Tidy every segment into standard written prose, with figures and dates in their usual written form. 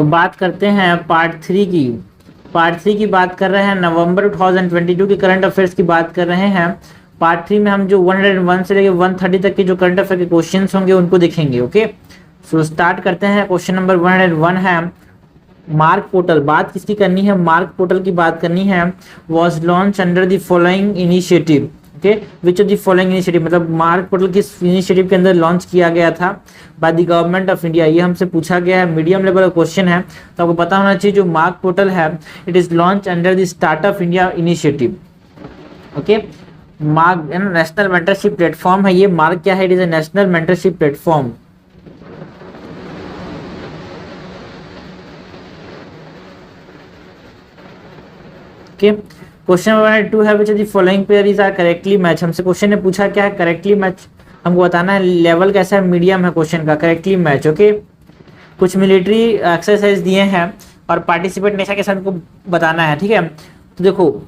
तो बात करते हैं पार्ट 3 की। पार्ट 3 की बात कर रहे हैं, नवंबर 2022 के करंट अफेयर्स की बात कर रहे हैं। पार्ट 3 में हम जो 101 से लेकर 130 तक के जो करंट अफेयर के क्वेश्चंस होंगे उनको देखेंगे। ओके, सो स्टार्ट करते हैं। क्वेश्चन नंबर 101 है, मार्क पोर्टल। बात किसकी करनी है? मार्क पोर्टल की बात करनी है। Was launch under the following initiative. Okay, which of the following initiative, मतलब मार्क पोर्टल किस इनिशिएटिव के अंदर लॉन्च किया गया था by the government of India. ये हमसे पूछा गया है, मीडियम लेवल का क्वेश्चन है, तो आपको पता होना चाहिए जो मार्क पोर्टल है it is launch under the startup India initiative. Okay, MAARG national mentorship platform है ये। मार्क क्या है? It is a national mentorship platform. Question number 2 है, which of the following pairs are correctly match. हमसे क्वेश्चन ने पूछा क्या है? Correctly match. हमको बताना है लेवल कैसा है, मीडियम है क्वेश्चन का, करेक्टली मैच। ओके, कुछ मिलिट्री एक्सरसाइज दिए हैं और पार्टिसिपेट नेशन के साथ को बताना है। ठीक है, तो देखो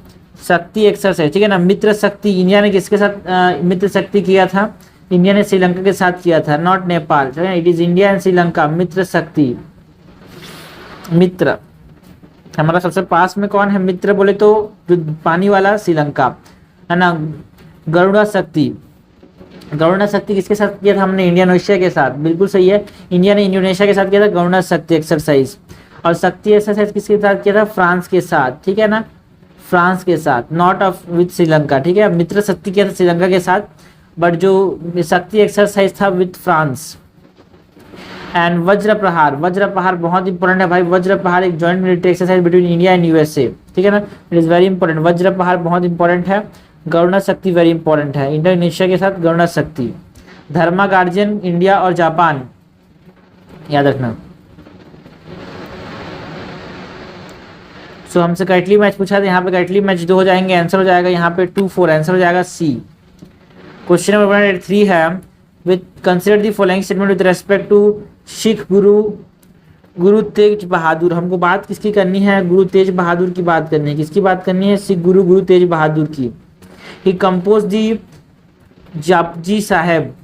शक्ति एक्सरसाइज, ठीक है ना। मित्र शक्ति, इंडिया ने किसके साथ मित्र शक्ति किया था? इंडिया ने श्रीलंका के साथ किया था, not Nepal. It is India and Sri Lanka, Mitra Shakti. मित्र हमारा सबसे पास में कौन है? मित्र बोले तो जो पानी वाला श्रीलंका है ना। गरुड़ा शक्ति, गरुड़ा शक्ति किसके साथ किया था हमने? इंडोनेशिया के साथ, बिल्कुल सही है। इंडिया ने इंडोनेशिया के साथ किया था गरुड़ा शक्ति एक्सरसाइज। और शक्ति एक्सरसाइज किसके साथ किया था? फ्रांस के साथ, ठीक है ना, फ्रांस के साथ, नॉट ऑफ विथ श्रीलंका। ठीक है, मित्र शक्ति किया था श्रीलंका के साथ, बट जो शक्ति एक्सरसाइज था विथ फ्रांस। एंड वज्र प्रहार, वज्र प्रहार बहुत इंपॉर्टेंट है भाई। वज्र प्रहार एक joint military exercise between India and USA, ठीक है ना। इट इज वेरी इंपॉर्टेंट, वज्र प्रहार बहुत इंपॉर्टेंट है। गरुड़ा शक्ति वेरी इंपॉर्टेंट है, इंडोनेशिया के साथ गरुड़ा शक्ति। धर्मा गार्जियन इंडिया और जापान, याद रखना। सो हमसे करेक्टली मैच पूछा था, यहाँ पे करेक्टली मैच 2 हो जाएंगे, आंसर हो जाएगा यहाँ पे 2-4, आंसर हो जाएगा सी। क्वेश्चन नंबर 103 है, with consider the following statement with respect to Sikh Guru Tegh बहादुर। हमको बात किसकी करनी है? गुरु तेज बहादुर की बात करनी है। किसकी बात करनी है? सिख गुरु तेज बहादुर की। ही कंपोज दी जापजी साहेब।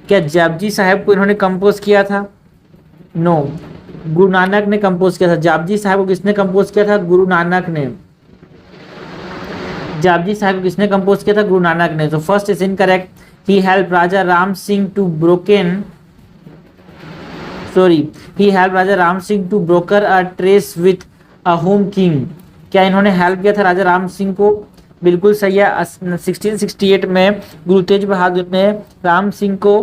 क्या जापजी साहेब को इन्होंने कंपोज किया था? नो, गुरु नानक ने कंपोज किया था। जापजी साहब को किसने कंपोज किया था? गुरु नानक ने। जापजी साहब को किसने कंपोज किया था? गुरु नानक ने। तो first is incorrect. He help Raja Ram Singh to broker a truce with Ahom king. क्या इन्होंने हेल्प किया था राजा राम सिंह को? बिल्कुल सही है। 1668 में गुरु तेज बहादुर ने राम सिंह को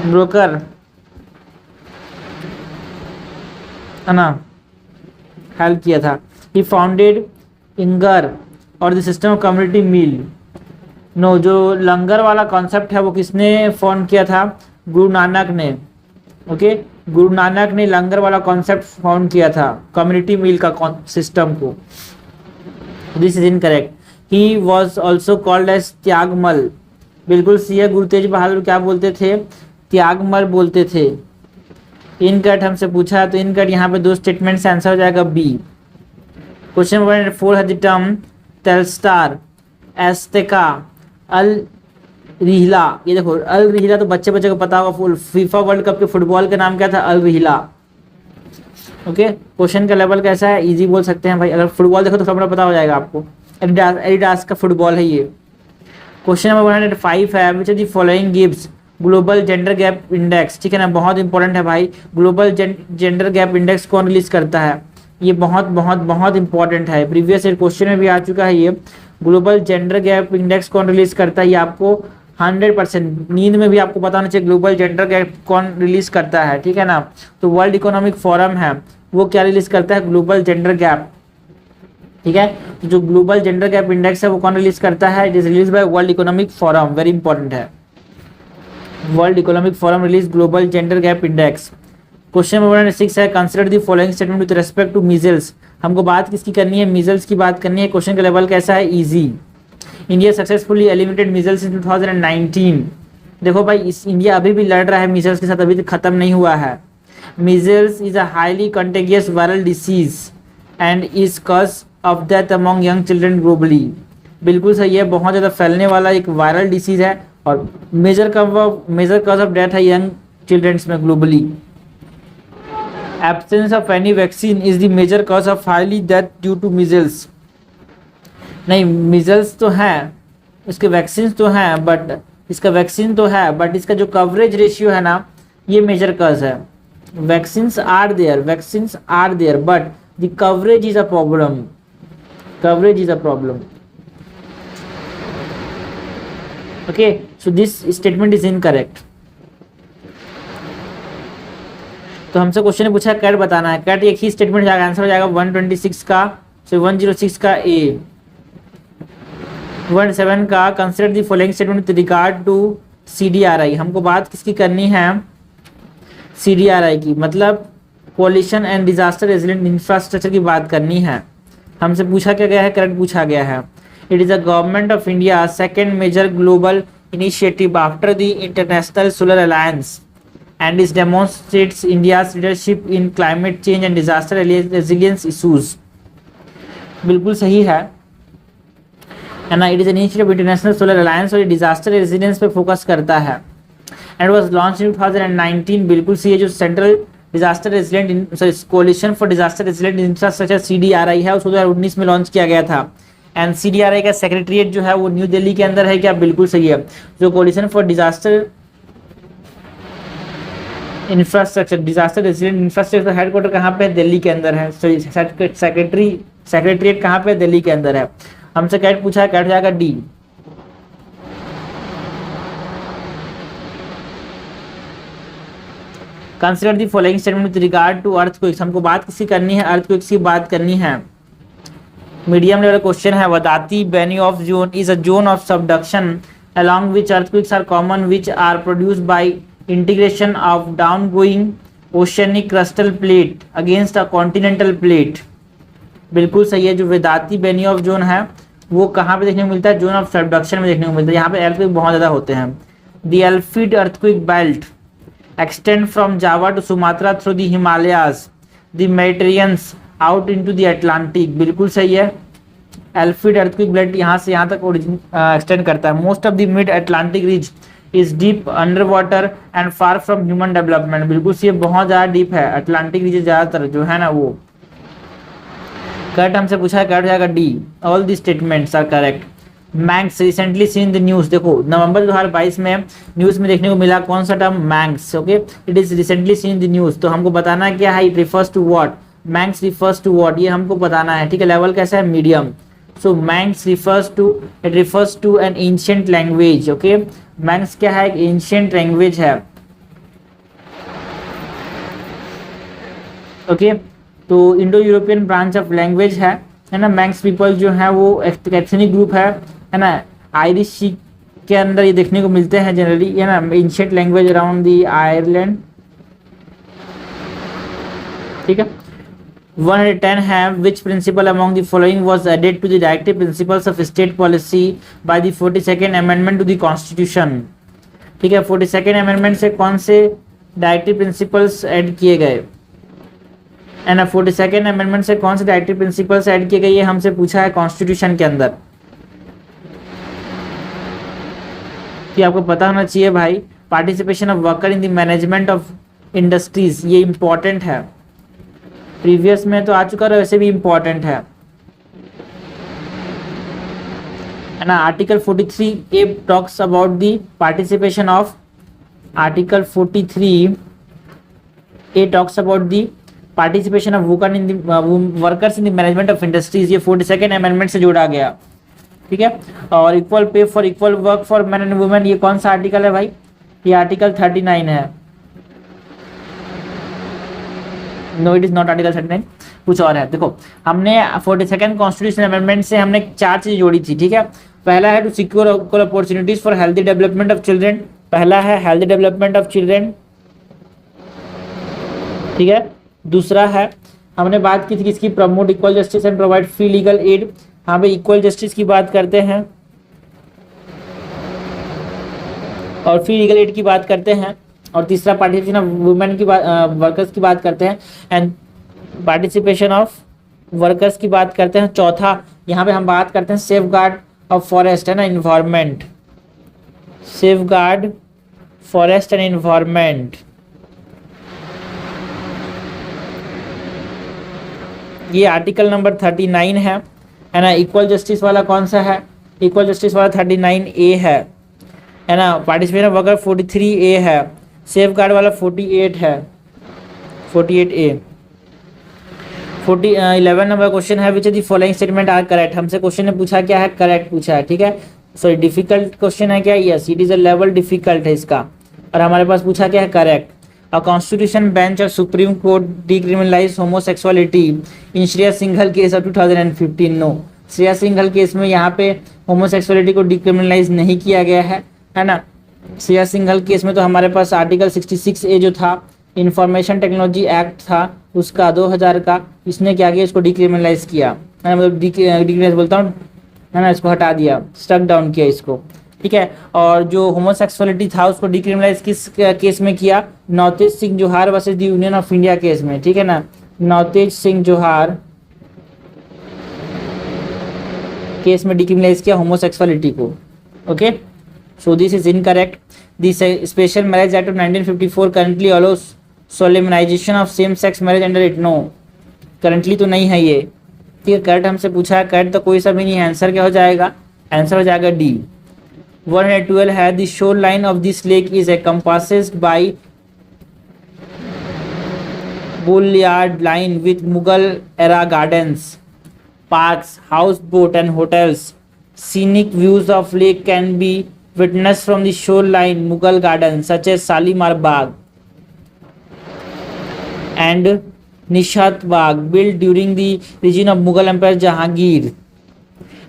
ब्रोकर है ना हेल्प किया था। ही फाउंडेड इंगर और the system of community meal. No, जो लंगर वाला कॉन्सेप्ट है वो किसने फाउंड किया था? गुरु नानक ने। ओके, गुरु नानक ने लंगर वाला कॉन्सेप्ट फाउंड किया था, कम्युनिटी मील का सिस्टम को। This is incorrect. He was also called as Tyagmal. बिल्कुल सही है। गुरु तेज बहादुर क्या बोलते थे? त्यागमल बोलते थे। इनकट हमसे पूछा तो इनकट यहाँ पे 2 स्टेटमेंट से आंसर हो जाएगा बी। क्वेश्चन नंबर 4 है, द टर्म टेलस्टार, एस्टेका, अल रिहला। ये देखो अल रिहला तो बच्चे को पता होगा, फीफा वर्ल्ड कप के फुटबॉल का नाम क्या था? अल रिहला। ओके, क्वेश्चन का लेवल कैसा है? इजी बोल सकते हैं भाई। अगर फुटबॉल देखो तो थोड़ा पता हो जाएगा आपको। एडिडास का फुटबॉल है ये। क्वेश्चन नंबर 105 है, which of the following gives global Gender Gap index. ठीक है ना, बहुत इंपॉर्टेंट है भाई। ग्लोबल जेंडर गैप इंडेक्स कौन रिलीज करता है? ये बहुत बहुत बहुत इंपॉर्टेंट है, प्रीवियस ईयर क्वेश्चन में भी आ चुका है ये। ग्लोबल जेंडर गैप इंडेक्स कौन रिलीज करता है? ये आपको 100% नींद में भी आपको पता होना चाहिए ग्लोबल जेंडर गैप कौन रिलीज करता है, ठीक है ना। तो वर्ल्ड इकोनॉमिक फोरम है वो क्या रिलीज करता है? ग्लोबल जेंडर गैप, ठीक है। तो जो ग्लोबल जेंडर गैप इंडेक्स है वो कौन रिलीज करता है? It is release by World Economic Forum, very important है। World Economic Forum release Global Gender Gap Index. Question number 6 है, consider the following statement with respect to measles. हमको बात किसकी करनी है? मीजल्स की बात करनी है। क्वेश्चन का लेवल कैसा है? Easy. India successfully eliminated measles in 2019। देखो भाई, इस इंडिया अभी भी लड़ रहा है मीजल्स के साथ, अभी तक खत्म नहीं हुआ है। Measles is a highly contagious viral disease and is cause of death among young children globally. बिल्कुल सही है, बहुत ज़्यादा फैलने वाला एक वायरल डिसीज है और मेजर कॉज ऑफ डेथ है यंग चिल्ड्रंस में globally. Absence of any vaccine is the major cause of highly death due to measles. नहीं, मीजल्स तो है, इसके वैक्सीन तो हैं, बट इसका वैक्सीन तो है बट इसका जो कवरेज रेशियो है ना, ये मेजर कॉज है। Vaccines are there but the coverage is a problem, coverage is a problem. Okay, so this statement is incorrect. तो हमसे क्वेश्चन ने पूछा कैट बताना है, कैट एक ही स्टेटमेंट जाएगा, आंसर हो जाएगा 126 का, सो 106 का ए। 17 का consider the following statement with regard to CDRI। हमको बात किसकी करनी है, CDRI की, मतलब coalition and disaster resilient infrastructure की बात करनी है। हमसे पूछा क्या गया है, करेक्ट पूछा गया है। It is the government of India second major global initiative after the international solar alliance and it demonstrates India's leadership in climate change and disaster resilience issues। बिल्कुल सही है ना। It is an initiative international solar alliance और disaster resilience पे focus करता है and was launch in 2019। बिल्कुल सही है। जो central disaster resilient coalition for disaster resilient infrastructure CDRI है, उसको 2019 में लॉन्च किया गया था। एंड CDRI का सेक्रेटरीट जो है वो न्यू दिल्ली के अंदर है क्या, बिल्कुल सही है। जो coalition for disaster infrastructure disaster resilient infrastructure headquarter कहाँ पे है, दिल्ली के अंदर है। सेक्रेटरीट कहाँ पे, दिल्ली के अंदर है। हमसे कैट पूछा है, कैट हो जाएगा D. Consider the following statement with regard to earthquakes. हमको बात किसकी करनी है, अर्थक्वेक्स की बात करनी है। मीडियम लेवल क्वेश्चन है। Wadati Benioff zone is a zone of subduction along which earthquakes are common, which are produced by integration of downgoing oceanic crustal plate against a continental plate। बिल्कुल सही है। जो वेदाती Benioff zone है वो कहाँ पे देखने को मिलता है, जोन ऑफ सबडक्शन में देखने को मिलता है। यहाँ पे अर्थक्वेक बहुत ज़्यादा होते हैं। The Alpide earthquake belt extend from Java to Sumatra through the Himalayas the Mediterranean out into the Atlantic. बिल्कुल सही है। एल्फिड अर्थक्वेक बेल्ट यहाँ से यहाँ तक एक्सटेंड करता है। Most of the Mid Atlantic Ridge is deep under water and far from human development. बिल्कुल सही, बहुत ज़्यादा डीप है अटलांटिक रीज ज़्यादातर जो है ना वो। करेक्ट हमसे पूछा है, करेक्ट हो जाएगा D. All the statements are correct. Manx recently seen the news. देखो नवंबर 2022 में न्यूज में देखने को मिला कौन सा term, Manx. Okay, it is recently seen the news. तो हमको बताना क्या है, it refers to what, Manx refers to what, ये हमको बताना है। ठीक है, लेवल कैसा है, medium. So Manx refers to, it refers to an ancient language. Okay, Manx क्या है, एक एंशिएंट लैंग्वेज है। ओके, तो Indo European branch of language है ना। मैंक्स पीपल जो है वो एथनिक ग्रुप है ना। आयरिश के अंदर ये देखने को मिलते हैं जनरली, है ना। Ancient language around the Ireland. ठीक है। 110 है, which principle among the following was added to the directive principles of state policy by the 42nd amendment to the constitution। ठीक है, 42nd amendment से कौन से डायरेक्टिव प्रिंसिपल्स ऐड किए गए, है ना। 42nd amendment से कौन से डायरेक्टिव प्रिंसिपल्स ऐड किए गए, ये हमसे पूछा है कॉन्स्टिट्यूशन के अंदर। कि आपको पता होना चाहिए भाई, participation of worker in the management of industries, ये इंपॉर्टेंट है। प्रीवियस में तो आ चुका है, वैसे भी इंपॉर्टेंट है ना। Article 43A talks about the participation of, article 43A talks about the participation of workers in the management of industries. ये 42nd अमेंडमेंट से जोड़ा गया। ठीक है, और equal pay for equal work for man and women, ये कौन सा आर्टिकल है भाई, ये आर्टिकल 39 है। No, it is not article 39, कुछ और है। देखो हमने 42nd कॉन्स्टिट्यूशन अमेंडमेंट से हमने 4 चीज जोड़ी थी। ठीक है, पहला है to secure equal opportunities for healthy development of children. पहला है हेल्दी डेवलपमेंट ऑफ चिल्ड्रेन। ठीक है, दूसरा है हमने बात की थी किसकी, promote equal justice and provide free legal aid. यहाँ पे इक्वल जस्टिस की बात करते हैं और फ्री लीगल एड की बात करते हैं। और तीसरा पार्टिसिपेशन ऑफ वुमेन की बात, वर्कर्स की बात करते हैं एंड पार्टिसिपेशन ऑफ वर्कर्स की बात करते हैं। चौथा यहाँ पे हम बात करते हैं सेफ गार्ड ऑफ फॉरेस्ट, है ना, environment, safe guard forest and environment. ये आर्टिकल नंबर 39 है ना। इक्वल जस्टिस वाला कौन सा है? इक्वल जस्टिस वाला 39A है ना। पार्टिसिपेशन वर्कर 43A है। सेफ गार्ड वाला 48 है, 48A। 11 नंबर क्वेश्चन है, which the following statement are correct. हमसे क्वेश्चन ने पूछा क्या है? करेक्ट पूछा है, ठीक है। सॉरी, डिफिकल्ट क्वेश्चन है क्या? Yes, it is a level difficult है इसका। और हमारे पास पूछा क्या है? Correct. A constitution bench of supreme court decriminalize homosexuality in Shreya Singhal case of 2015। No, Shreya Singhal case में यहाँ पे होमोसेक्सुअलिटी को डिक्रिमिनलाइज नहीं किया गया है ना। श्रेया सिंघल केस में तो हमारे पास आर्टिकल 66A जो था, इंफॉर्मेशन टेक्नोलॉजी एक्ट था उसका 2000 का, इसने क्या किया? इसको डिक्रिमिनलाइज किया, है ना। मतलब डिक्रिमिनलाइज बोलता हूँ, है ना, इसको हटा दिया, स्ट्रक डाउन किया इसको, ठीक है। और जो होमोसेक्सुअलिटी था उसको डिक्रिमिनलाइज किस केस में किया? नवतेज सिंह जोहार versus the union of India case में, ठीक है ना। नवतेज सिंह जोहार केस में डिक्रिमिनलाइज किया होमोसेक्सुअलिटी को। Okay, so this is incorrect. The special marriage act of 1954 currently allows solemnization of same sex marriage under it. No, currently तो नहीं है ये, ठीक है। करेक्ट हमसे पूछा है, करेक्ट तो कोई सा भी नहीं है। आंसर क्या हो जाएगा? आंसर हो जाएगा डी। 112 है, the shore line of this lake is encompassed by boulevard line with Mughal era gardens, parks, house boat and hotels. Scenic views of lake can be witnessed from the shoreline Mughal gardens such as Shalimar Bagh and Nishat Bagh built during the reign of Mughal Emperor Jahangir.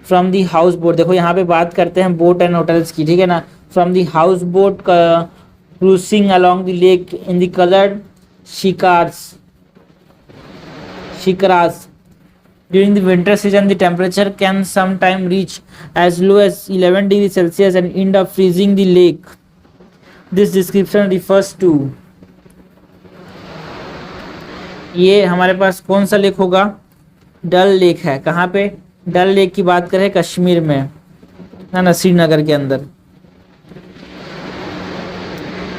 From the house boat, देखो यहाँ पे बात करते हैं boat and hotels की, ठीक है ना। From the house boat cruising along the lake in the colored shikaras. During the winter season, the temperature can sometimes reach as low as 11 degrees Celsius and end up freezing the lake. This description refers to, ये हमारे पास कौन सा lake होगा? डल lake है। कहाँ पे? डल lake की बात करें कश्मीर में, है ना, श्रीनगर के अंदर।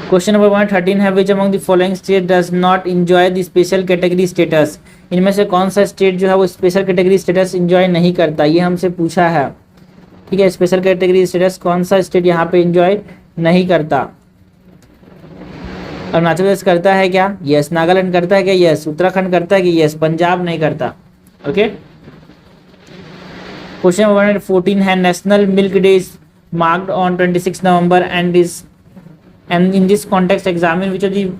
क्वेश्चन नंबर 113 है, which among the following state does not enjoy the special category status. इनमें से कौन सा स्टेट जो है वो स्पेशल कैटेगरी स्टेटस इंजॉय नहीं करता? ये हमसे पूछा है, ठीक है। स्पेशल कैटेगरी स्टेटस कौन सा स्टेट यहाँ पे इंजॉय नहीं करता? अरुणाचल प्रदेश करता है क्या? यस। नागालैंड करता है क्या? यस। उत्तराखंड करता है कि? यस। पंजाब नहीं करता। ओके, क्वेश्चन नंबर 114 है, national milk day is marked on 26 November and in this context examine which of the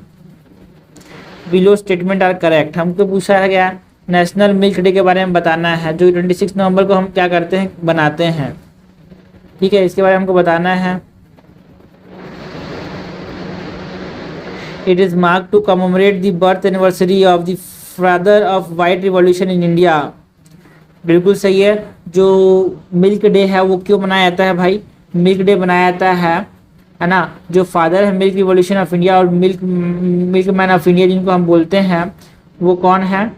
below statement are correct. हमको पूछा है क्या? नेशनल मिल्क डे के बारे में बताना है, जो 26 नवंबर को हम क्या करते हैं? बनाते हैं, ठीक है। इसके बारे में हमको बताना है। It is mark to commemorate the birth anniversary of the father of white revolution in India. बिल्कुल सही है। जो मिल्क डे है वो क्यों मनाया जाता है भाई? मिल्क डे बनाया जाता है ना। जो फादर है मिल्क रिवॉल्यूशन ऑफ इंडिया और मिल्क मैन ऑफ इंडिया जिनको हम बोलते हैं, वो कौन है?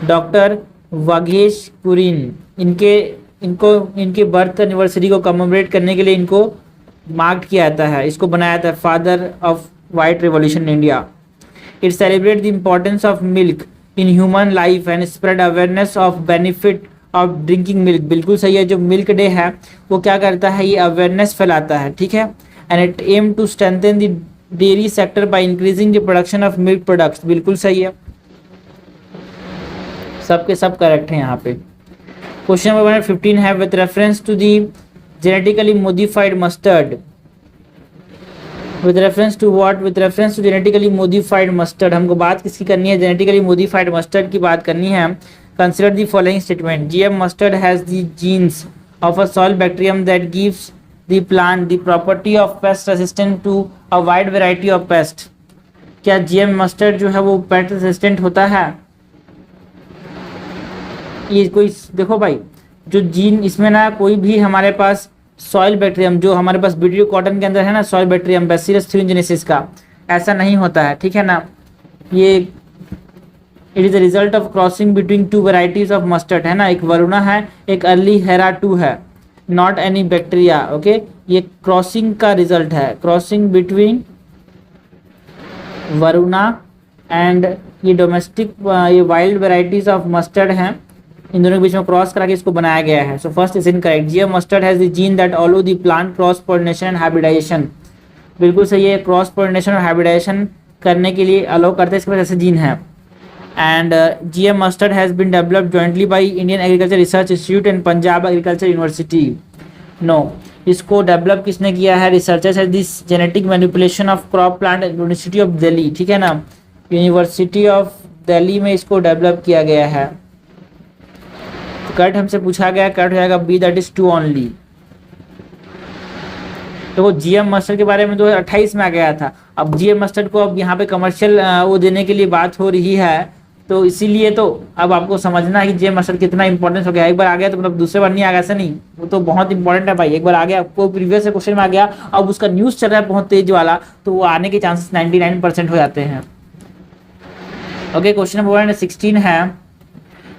डॉक्टर वाघेश कुरिन। इनके बर्थ एनिवर्सरी को कमेमोरेट करने के लिए इनको मार्क किया जाता है, इसको बनाया जाता है father of white revolution in India. It celebrate the importance of milk in human life and spread awareness of benefit of drinking milk. बिल्कुल सही है। जो मिल्क डे है वो क्या करता है? ये अवेयरनेस फैलाता है, ठीक है। And it aim to strengthen the dairy sector by increasing the production of milk products. बिल्कुल सही है, सबके सब करेक्ट है यहाँ पे। क्वेश्चन नंबर 115 है, with reference to the genetically modified mustard. With reference to what? With reference to genetically modified mustard. हमको बात किसकी करनी है? जेनेटिकली मॉडिफाइड मस्टर्ड की बात करनी है। Consider the following statement. GM mustard has the genes of a soil bacterium that gives the plant the property of pest resistant to a wide variety of pests. क्या GM mustard जो है वो paste resistant होता है? ये कोई देखो भाई, जो जीन इसमें ना कोई भी हमारे पास सॉइल बैक्टीरियम जो हमारे पास वीडियो कॉटन के अंदर है ना, सॉइल बैक्टीरियम बैसिलस thuringiensis का ऐसा नहीं होता है, ठीक है ना। ये it is the result of crossing between two varieties of mustard, है ना। एक वरुणा है, एक अर्ली हेरा 2 है, नॉट एनी बैक्टीरिया। ओके, ये क्रॉसिंग का रिजल्ट है, क्रॉसिंग बिटवीन वरुणा एंड ये डोमेस्टिक ये वाइल्ड वेराइटीज ऑफ मस्टर्ड हैं, इन दोनों के बीच में क्रॉस करा के इसको बनाया गया है। So first is incorrect, GM mustard has the gene that allow the plant cross pollination and hybridization. बिल्कुल सही है, क्रॉस पोलिनेशन और हाइब्रिडाइजेशन करने के लिए अलो करते हैं, इसके पास ऐसे जीन है। And GM mustard has been developed jointly by Indian agriculture research institute and Punjab agriculture university. No, इसको डेवलप किसने किया है? रिसर्चर्स है this genetic manipulation of crop plant university of Delhi, ठीक है ना, यूनिवर्सिटी ऑफ दिल्ली में इसको डेवलप किया गया है। तो करेक्ट हमसे पूछा गया, करेक्ट हो जाएगा बी, दैट इज 2 ओनली। तो वो जीएम मस्टर्ड के बारे में 2028 में आ गया था। अब जीएम मस्टर्ड को अब यहाँ पे कमर्शियल वो देने के लिए बात हो रही है, तो इसीलिए तो अब आपको समझना है कि जीएम मस्टर्ड कितना इंपॉर्टेंस हो गया। एक बार आ गया तो मतलब दूसरे बार नहीं आ गया, ऐसा नहीं, वो तो बहुत इंपॉर्टेंट है भाई। एक बार आ गया, आपको प्रीवियस क्वेश्चन में आ गया, अब उसका न्यूज चल रहा है बहुत तेज वाला, तो वो आने के चांसेस 99% हो जाते हैं। ओके, क्वेश्चन नंबर 16 है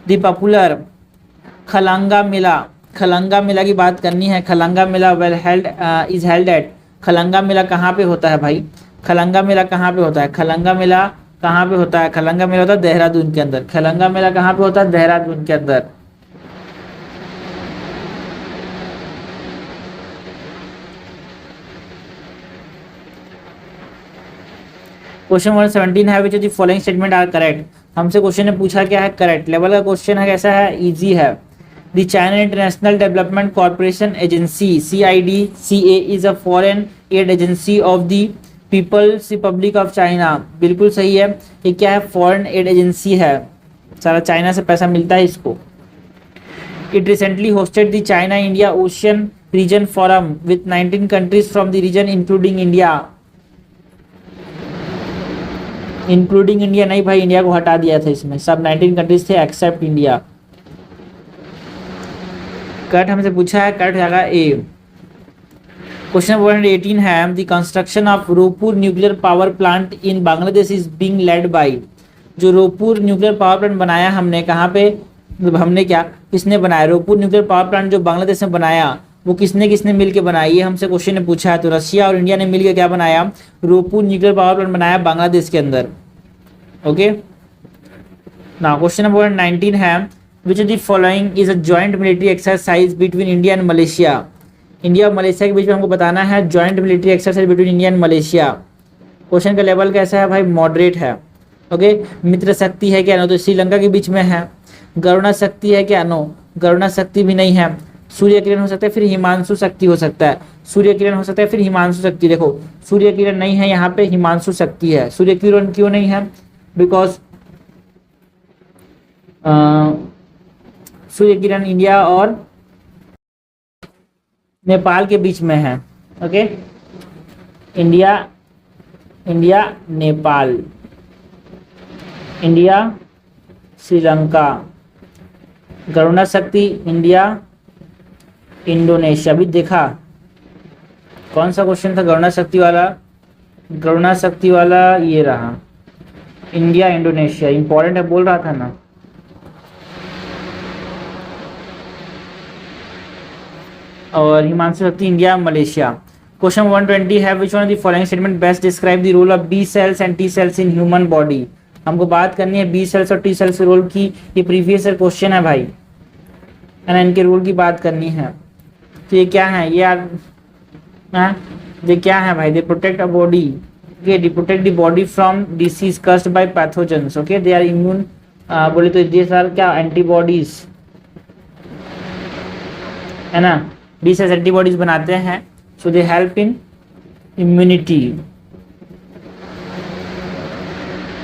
द पॉपुलर खलंगा मेला। खलंगा मेला की बात करनी है। Khalanga Mela well held is held at, Khalanga Mela कहाँ पे होता है भाई? खलंगा मेला कहाँ पे होता है? खलंगा मेला कहाँ पे होता है? खलंगा मेला होता है देहरादून के अंदर। खलंगा मेला कहाँ पे होता है? देहरादून के अंदर। क्वेश्चन नंबर 17 है which of the following statement are correct. हमसे क्वेश्चन ने पूछा क्या है? करेक्ट लेवल का क्वेश्चन है, कैसा है? इजी है। The China international development corporation agency CIDCA is a foreign aid agency of the people's republic of China. बिल्कुल सही है, ये क्या है? फॉरेन एड एजेंसी है, सारा चाइना से पैसा मिलता है इसको। It recently hosted the China India ocean region forum with 19 countries from the region including India. Including India नहीं भाई, इंडिया को हटा दिया था इसमें, सब 19 कंट्रीज थे एक्सेप्ट इंडिया। कट हमसे पूछा है, कट जाएगा ए। क्वेश्चन 118 है the construction of Rooppur nuclear power plant in Bangladesh is being led by. जो रोहपुर न्यूक्लियर पावर प्लांट बनाया हमने, कहाँ पे हमने, क्या किसने बनाया? रोहपुर न्यूक्लियर पावर प्लांट जो बांग्लादेश में बनाया, वो किसने किसने मिलकर बनाया? ये हमसे क्वेश्चन ने पूछा है। तो रशिया और इंडिया ने मिलकर क्या बनाया? रोहपुर न्यूक्लियर पावर प्लांट बनाया बांग्लादेश के अंदर। ओके, नाउ क्वेश्चन नंबर 19 है which of the following is a joint military exercise between India and Malaysia. India और मलेशिया के बीच में हमको बताना है joint military exercise between India and Malaysia. Question का लेवल कैसा है भाई? मॉडरेट है। ओके, मित्र शक्ति है क्या? नो, तो श्रीलंका के बीच में है। गरुणा शक्ति है क्या? नो, गरुणा शक्ति भी नहीं है। सूर्य किरण हो सकता है, फिर हिमांशु शक्ति हो सकता है। सूर्य किरण हो सकता है, फिर हिमांशु शक्ति। देखो, सूर्य किरण नहीं है, यहाँ पे हिमांशु शक्ति है। सूर्य किरण क्यों नहीं है? बिकॉज सूर्य किरण इंडिया और नेपाल के बीच में है। Okay, India Nepal, India Sri Lanka. Garuda Shakti India Indonesia. भी देखा कौन सा क्वेश्चन था गरुणा शक्ति वाला? गरुणा शक्ति वाला ये रहा, इंडिया इंडोनेशिया। इंपॉर्टेंट है, बोल रहा था ना। और हिमांशु शक्ति इंडिया मलेशिया। क्वेश्चन 120 है which one of the following statement best describe the role of B cells and T cells in human body. हमको बात करनी है बी सेल्स और टी सेल्स के रोल की। ये प्रीवियस क्वेश्चन है भाई, है ना, इनके रोल की बात करनी है। तो ये क्या है? ये क्या है भाई? They protect a body, okay, they protect the body from disease caused by pathogens, okay, they are immune बोले तो these are क्या? एंटीबॉडीज, है ना, डी सेल्स एंटीबॉडीज बनाते हैं, so they help in immunity.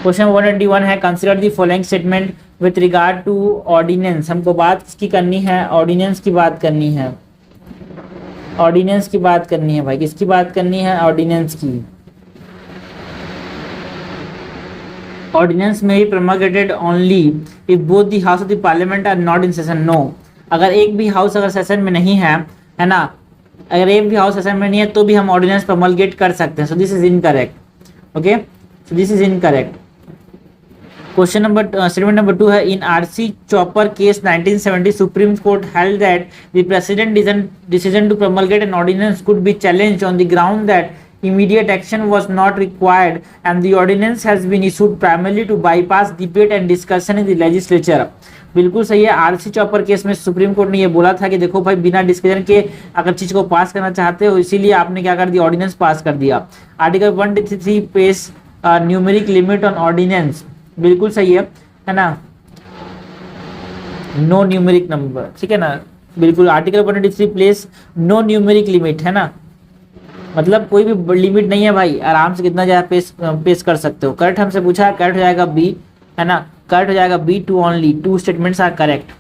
Question 121 है consider the following statement with regard to ordinance. हमको बात किसकी करनी है? ऑर्डिनेंस की बात करनी है। ऑर्डिनेंस की बात करनी है भाई, किसकी बात करनी है? ऑर्डिनेंस की। ऑर्डिनेंस में ही promulgated only if both the house of the parliament are not in session। no, अगर एक भी हाउस अगर सेशन में नहीं है, है ना, अगर एक भी हाउस सेशन में नहीं है तो भी हम ऑर्डिनेंस promulgate कर सकते हैं। So this is incorrect. Okay, so this is incorrect. Question number statement number 2 है in R C Cooper case 1970 Supreme Court held that the president decision to promulgate an ordinance could be challenged on the ground that immediate action was not required and the ordinance has been issued primarily to bypass debate and discussion in the legislature। बिल्कुल सही है। RC Cooper case में supreme court ने ये बोला था कि देखो भाई बिना डिस्कशन के अगर चीज को पास करना चाहते हो, इसीलिए आपने क्या कर दिया, ऑर्डिनेंस पास कर दिया। आर्टिकल 183 पेश न्यूमेरिक लिमिट ऑन ऑर्डिनेंस, बिल्कुल सही है ना, नो न्यूमेरिक नंबर, ठीक है ना, बिल्कुल। Article 183 place no numeric limit, है ना, मतलब कोई भी लिमिट नहीं है भाई, आराम से कितना ज्यादा पेश कर सकते हो। करेक्ट हमसे पूछा है, करेक्ट हो जाएगा बी, है ना, करेक्ट हो जाएगा B, two only, two statements are correct.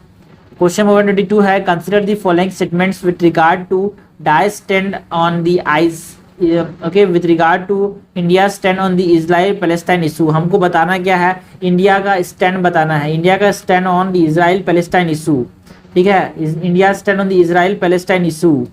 Question number 122 है, consider the following statements with regard to die stand on the eyes, okay, with regard to India stand on the Israel Palestine issue. हमको बताना क्या है, India का stand बताना है, India का stand on the Israel Palestine issue, ठीक है, India stand on the Israel Palestine issue.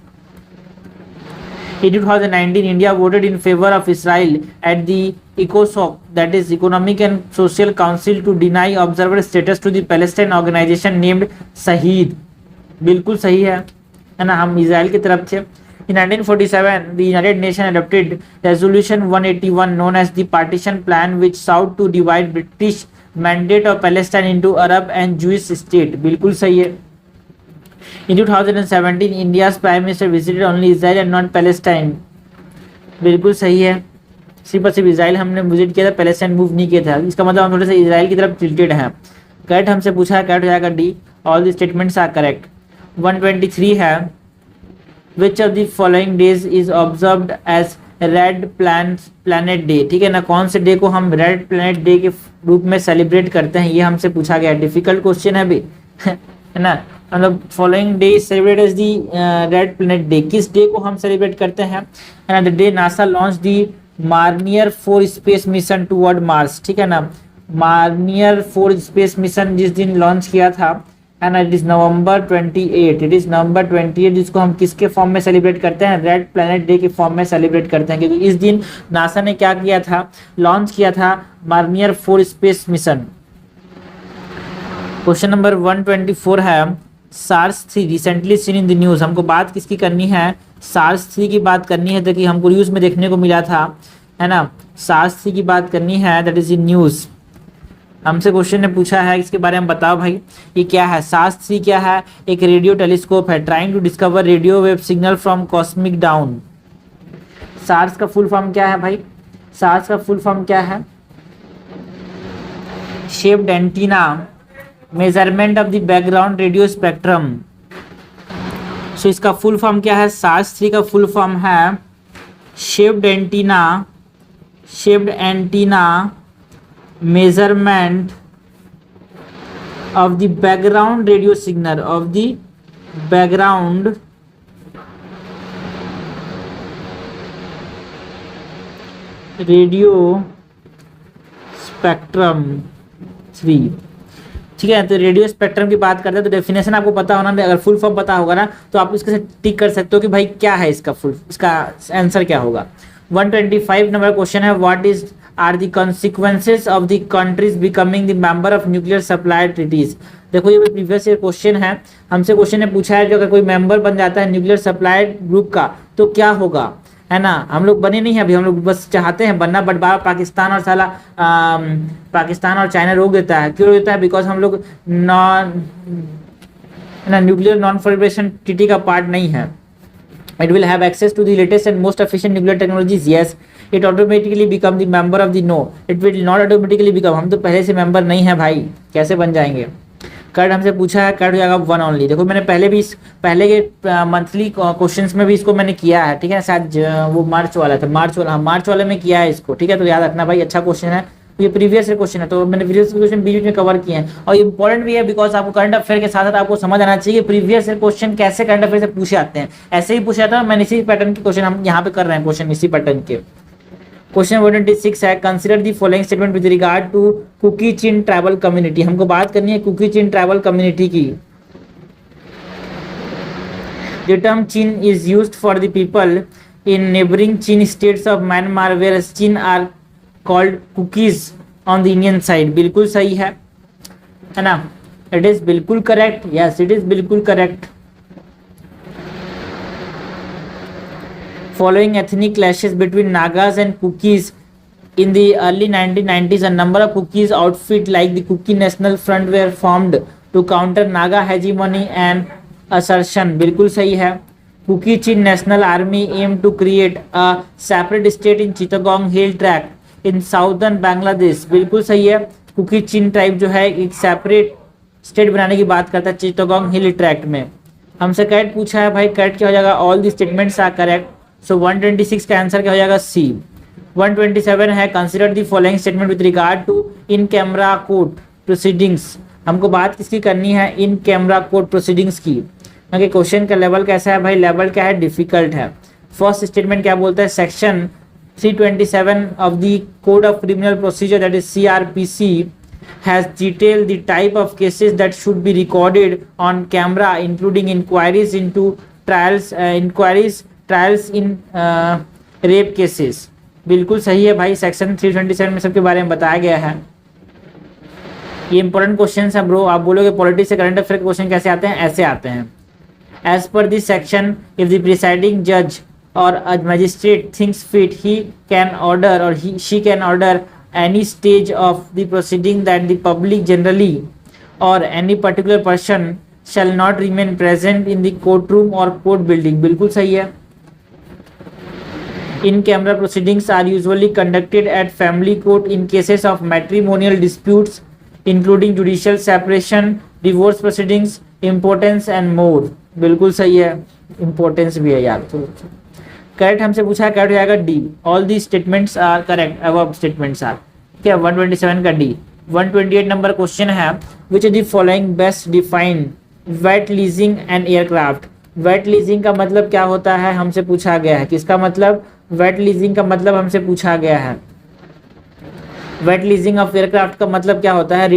In 2019, India voted in favor of Israel at the ECOSOC, that is Economic and Social Council, to deny observer status to the Palestine organization named Shaheed। बिल्कुल सही है ना, हम Israel की तरफ थे। In 1947, the United Nations adopted Resolution 181 known as the Partition Plan, which sought to divide British Mandate of Palestine into Arab and Jewish state। बिल्कुल सही है। In 2017, India's Prime Minister visited only Israel and not Palestine। बिल्कुल सही है, सिर्फ और सिर्फ Israel हमने विजिट किया था, पैलेस्टाइन मूव नहीं किया था, इसका मतलब हम थोड़े से इसराइल की तरफ टिल्टेड हैं। करेक्ट हमसे पूछा है, करेक्ट हो जाएगा D, all the statements are correct. 123 है, which of the following days is observed as red planet day, ठीक है ना, कौन से डे को हम रेड प्लैनेट डे के रूप में सेलिब्रेट करते हैं, ये हमसे पूछा गया। डिफिकल्ट क्वेश्चन है अभी है ना, मतलब following day celebrate as the Red planet Day, किस डे को हम सेलिब्रेट करते हैं, है ना, the day NASA launch the Mariner 4 space mission toward Mars, ठीक है ना, मार्नियर 4 स्पेस मिशन जिस दिन लॉन्च किया था, है ना, it is November 28, it is नवंबर 28, जिसको हम किसके फॉर्म में सेलिब्रेट करते हैं, रेड प्लैनेट डे के फॉर्म में सेलिब्रेट करते हैं, क्योंकि इस दिन नासा ने क्या किया था, लॉन्च किया था मार्नियर 4 स्पेस मिशन। क्वेश्चन नंबर 124 है, SARS-3 recently seen in the news. हमको बात किसकी करनी है, SARS-3 की बात करनी है, ताकि हमको न्यूज में देखने को मिला था, है ना, SARS-3 की बात करनी है, दैट इज इन न्यूज। हमसे क्वेश्चन ने पूछा है, इसके बारे में बताओ भाई, ये क्या है, SARS-3 क्या है, एक रेडियो टेलीस्कोप है, trying to discover radio wave signal from cosmic dawn. SARS का फुल फॉर्म क्या है भाई, SARS का फुल फॉर्म क्या है, shaped antenna measurement of the background radio spectrum. So इसका फुल फॉर्म क्या है, SARS-3 का फुल फॉर्म है shaped antenna measurement of the background radio signal of the background radio spectrum 3, ठीक है। तो रेडियो स्पेक्ट्रम की बात करते हैं, तो डेफिनेशन आपको पता होना, अगर फुल फॉर्म पता होगा ना तो आप इसके साथ टिक कर सकते हो कि भाई क्या है इसका आंसर क्या होगा। 125 नंबर क्वेश्चन है, what is are the consequences of the countries becoming the member of nuclear supply treaties. देखो ये प्रीवियस ईयर क्वेश्चन है, हमसे क्वेश्चन ने पूछा है कि अगर कोई मेंबर बन जाता है न्यूक्लियर सप्लाई ग्रुप का तो क्या होगा, है ना। हम लोग बने नहीं हैं अभी, हम लोग बस चाहते हैं बनना, बट बार पाकिस्तान और साला पाकिस्तान और चाइना रोक देता है। क्यों रोक देता है, बिकॉज हम लोग न्यूक्लियर नॉन प्रोलिफरेशन ट्रीटी का पार्ट नहीं है। It will have access to the latest and most efficient nuclear technologies. Yes, it automatically become the member of the no. It will not automatically become. हम तो पहले से member नहीं है भाई, कैसे बन जाएंगे। करेक्ट हमसे पूछा है, करेक्ट हो जाएगा 1 ओनली। देखो मैंने पहले के मंथली क्वेश्चंस में भी इसको मैंने किया है, ठीक है, शायद वो मार्च वाला था, मार्च वाले में किया है इसको, ठीक है, तो याद रखना भाई, अच्छा क्वेश्चन है। तो ये प्रीवियस क्वेश्चन है, तो मैंने प्रीवियस क्वेश्चन बीच में कवर किए हैं, और इंपॉर्टेंट भी है बिकॉज आपको करंट अफेयर के साथ साथ आपको समझ आना चाहिए कि प्रीवियस क्वेश्चन कैसे करंट अफेयर से पूछे आते हैं। ऐसे ही पूछा था, मैंने इसी पैटर्न के क्वेश्चन हम यहाँ पे कर रहे हैं, क्वेश्चन इसी पैटर्न के। क्वेश्चन 126 है, consider the following statement with regard to Kuki Chin tribal community. हमको बात करनी है कुकी चिन ट्राइबल कम्युनिटी की। The term Chin is used for the people in neighboring Chin states of Myanmar, whereas Chin are called cookies on the Indian side। बिल्कुल सही है ना, it is बिल्कुल correct, yes it is बिल्कुल correct। Following ethnic clashes between Nagas and Kukis in the early 1990s, a number of Kukis outfit like the Kuki National Front were formed to counter Naga hegemony and assertion. बिल्कुल सही है. Kuki Chin National Army aimed to create a separate state in Chittagong Hill Tract in southern Bangladesh. बिल्कुल सही है. कुकी चिन tribe जो है एक separate state बनाने की बात करता है चित्तगोंग हिल ट्रैक्ट में. हमसे करेक्ट पूछा है भाई, करेक्ट क्या हो जाएगा? All the statements are correct. So 126 का आंसर क्या हो जाएगा? सी. 127 है consider the following statement with regard to in camera court proceedings. हमको बात किसकी करनी है? इन कैमरा कोर्ट प्रोसीडिंग्स की. क्योंकि क्वेश्चन का लेवल कैसा है भाई? लेवल क्या है? डिफिकल्ट है. फर्स्ट स्टेटमेंट क्या बोलता है? Section 327 of the Code of Criminal Procedure, that is CRPC, has detailed the type of cases that should be recorded on camera, including inquiries in rape cases. बिल्कुल सही है भाई. सेक्शन 327 में सबके बारे में बताया गया है. ये इंपॉर्टेंट क्वेश्चन है ब्रो. आप बोलोगे पॉलिटिक्स से करंट अफेयर के क्वेश्चन कैसे आते हैं? ऐसे आते हैं. As per this section, if the presiding जज or a magistrate thinks fit, he can order or she can order any stage of the proceeding that the public generally or any particular person shall not remain present in the courtroom or court building. बिल्कुल सही है. In camera proceedings are usually conducted at family court in cases of matrimonial disputes including judicial separation, divorce proceedings, importance and more. बिल्कुल सही है. importance भी है यार. तो करेक्ट हमसे पूछा है, करेक्ट हो जाएगा D. All the statements are correct. Above statements are क्या? 127 का डी. 128 नंबर क्वेश्चन है, which the following best define wet leasing and aircraft. Wet leasing का मतलब क्या होता है? हमसे पूछा गया है. किसका मतलब? वेट लीजिंग का मतलब हमसे पूछा गया है. वेट लीजिंग ऑफ एयरक्राफ्ट का मतलब क्या होता है?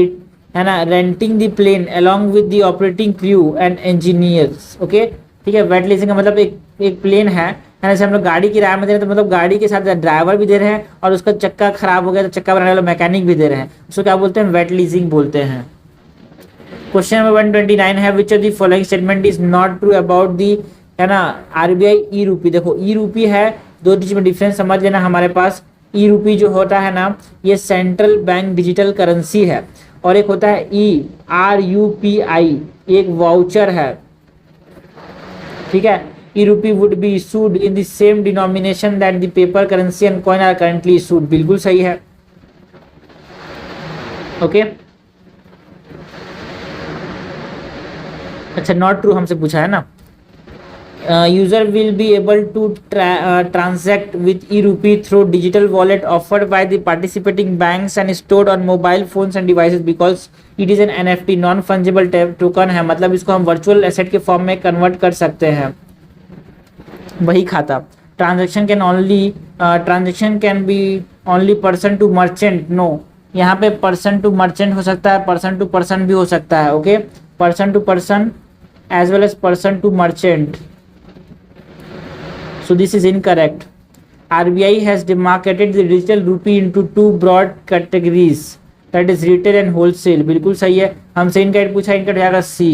है ना, renting the plane along with the operating crew and engineers. Okay ठीक है. वेट लीजिंग का मतलब एक प्लेन है ना, जैसे हम लोग गाड़ी किराए में दे रहे हैं तो मतलब गाड़ी के साथ ड्राइवर भी दे रहे हैं और उसका चक्का खराब हो गया तो चक्का बनाने वाला मैकेनिक भी दे रहे हैं. उसको क्या बोलते हैं? वेट लीजिंग बोलते हैं. क्वेश्चन नंबर 129 है, which of the following statement is not true about the, है ना, आरबीआई ई रूपी. देखो ई रूपी है, दो चीज में डिफरेंस समझ लेना. हमारे पास ई रूपी जो होता है ना, ये सेंट्रल बैंक डिजिटल करेंसी है, और एक होता है ERUPI, एक वाउचर है. ठीक है. E-rupee would be issued in the same denomination that the paper currency and coin are currently issued. बिल्कुल सही है. ओके अच्छा, नॉट ट्रू हमसे पूछा है ना. User will be able to transact with E-rupee through digital wallet offered by the participating banks and stored on mobile phones and devices because it is an NFT non fungible token है. मतलब इसको हम virtual asset के form में convert कर सकते हैं. वही खाता. Transaction can be only person to merchant. No, यहाँ पे पर्सन टू मर्चेंट हो सकता है, पर्सन टू पर्सन भी हो सकता है. Okay, person to person as well as person to merchant. So this is incorrect. RBI has demarcated the digital rupee into two broad categories, that is retail and wholesale. बिल्कुल सही है. हमसे incorrect पूछा, incorrect जाएगा सी.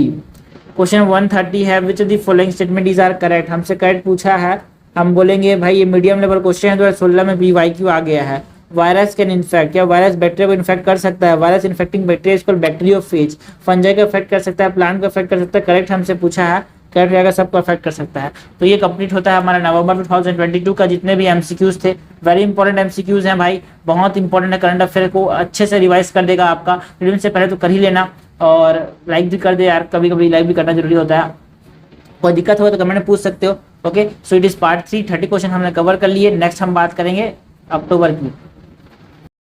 Question 130 है, which of the following statement is are correct. हमसे correct पूछा है, हम बोलेंगे भाई ये मीडियम लेवल क्वेश्चन है. 2016 में PYQ आ गया है. वायरस कैन इन्फेक्ट, क्या वायरस बैक्टीरिया को इन्फेक्ट कर सकता है? वायरस इन्फेक्टिंग बैक्टीरिया इसको बैक्टीरियोफेज. फंजाई को अफेक्ट कर सकता है, प्लांट को अफेक्ट कर सकता है. करेक्ट हमसे पूछा है, करेक्ट रहेगा, सबको अफेक्ट कर सकता है. तो ये कंप्लीट होता है हमारा नवंबर 2022 का जितने भी MCQs थे. वेरी इंपॉर्टेंट MCQs हैं भाई, बहुत इंपॉर्टेंट है. करंट अफेयर को अच्छे से रिवाइज कर देगा आपका. वीडियो से पहले तो कर ही लेना, और लाइक भी कर दे यार, कभी कभी लाइक भी करना जरूरी होता है. कोई दिक्कत हो तो कमेंट में पूछ सकते हो. Okay, so it is part 3. 30 question हमने कवर कर लिए. नेक्स्ट हम बात करेंगे अक्टूबर की.